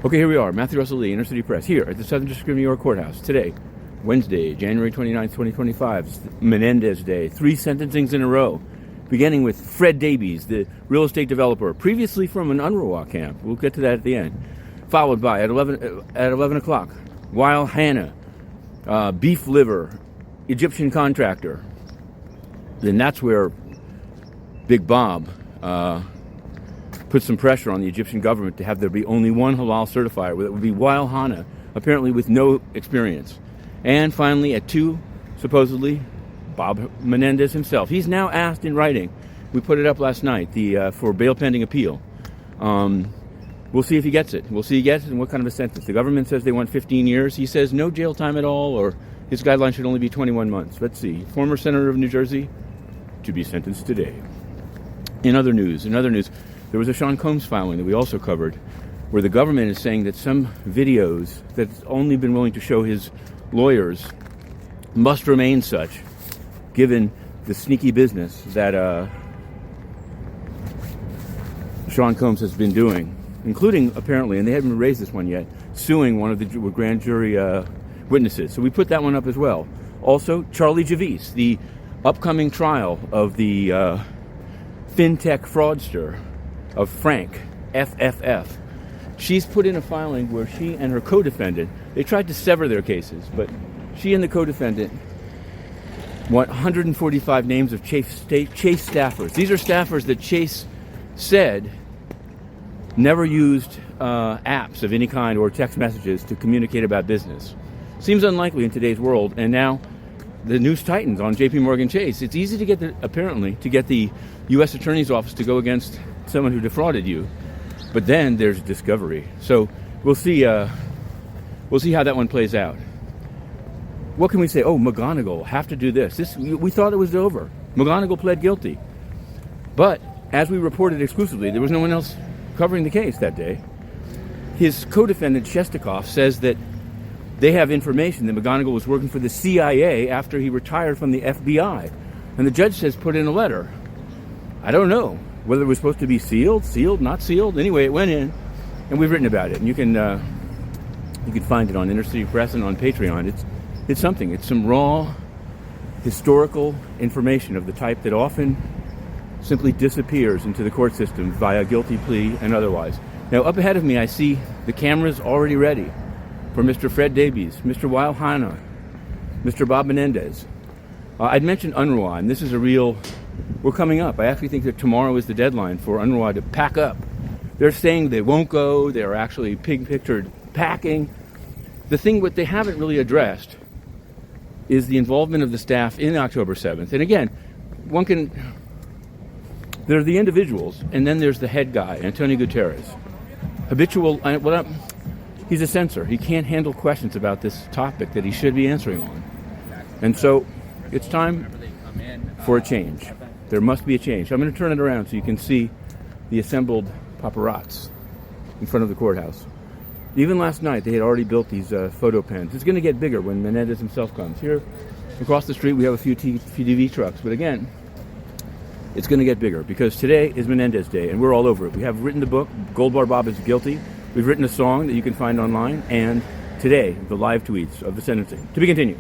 Okay, here we are, Matthew Russell Lee, Inner City Press, here at the Southern District of New York Courthouse. Today, Wednesday, January 29th, 2025, it's Menendez Day. 3 sentencings in a row, beginning with Fred Davies, the real estate developer, previously from an UNRWA camp. We'll get to that at the end. Followed by, at 11 o'clock, Weil Hanna, beef liver, Egyptian contractor. Then that's where Big Bob put some pressure on the Egyptian government to have there be only one halal certifier. That would be Weil Hanna, apparently with no experience. And finally, at 2, supposedly, Bob Menendez himself. He's now asked in writing. We put it up last night, for bail pending appeal. We'll see if he gets it. We'll see if he gets it and what kind of a sentence. The government says they want 15 years. He says no jail time at all, or his guideline should only be 21 months. Let's see. Former Senator of New Jersey to be sentenced today. In other news, there was a Sean Combs filing that we also covered, where the government is saying that some videos that's only been willing to show his lawyers must remain such, given the sneaky business that Sean Combs has been doing, including, apparently, and they haven't raised this one yet, suing one of the grand jury witnesses. So we put that one up as well. Also, Charlie Javice, the upcoming trial of the fintech fraudster of Frank, FFF. She's put in a filing where she and her co-defendant, they tried to sever their cases, but she and the co-defendant want 145 names of Chase staffers. These are staffers that Chase said never used apps of any kind or text messages to communicate about business. Seems unlikely in today's world, and now the news tightens on JP Morgan Chase. It's easy to get the U.S. Attorney's Office to go against someone who defrauded you, but then there's discovery. So we'll see how that one plays out. What can we say? Oh, McGonigal have to do this. We thought it was over. McGonigal pled guilty, but as we reported exclusively, there was no one else covering the case that day. His co-defendant Shestakov says that they have information that McGonigal was working for the CIA after he retired from the FBI, and the judge says put in a letter. I don't know whether it was supposed to be sealed, not sealed. Anyway, it went in, and we've written about it. And you can find it on Inner City Press and on Patreon. It's something. It's some raw historical information of the type that often simply disappears into the court system via guilty plea and otherwise. Now, up ahead of me, I see the cameras already ready for Mr. Fred Davies, Mr. Weil Hanna, Mr. Bob Menendez. I'd mentioned UNRWA, and this is we're coming up. I actually think that tomorrow is the deadline for UNRWA to pack up. They're saying they won't go. They're actually pictured packing. The thing what they haven't really addressed is the involvement of the staff in October 7th. And again, there are the individuals, and then there's the head guy, Antonio Guterres. He's a censor. He can't handle questions about this topic that he should be answering on. And so it's time for a change. There must be a change. I'm going to turn it around so you can see the assembled paparazzi in front of the courthouse. Even last night, they had already built these photo pens. It's going to get bigger when Menendez himself comes. Here, across the street, we have a few TV trucks. But again, it's going to get bigger because today is Menendez Day, and we're all over it. We have written the book, Gold Bar Bob is Guilty. We've written a song that you can find online. And today, the live tweets of the sentencing. To be continued.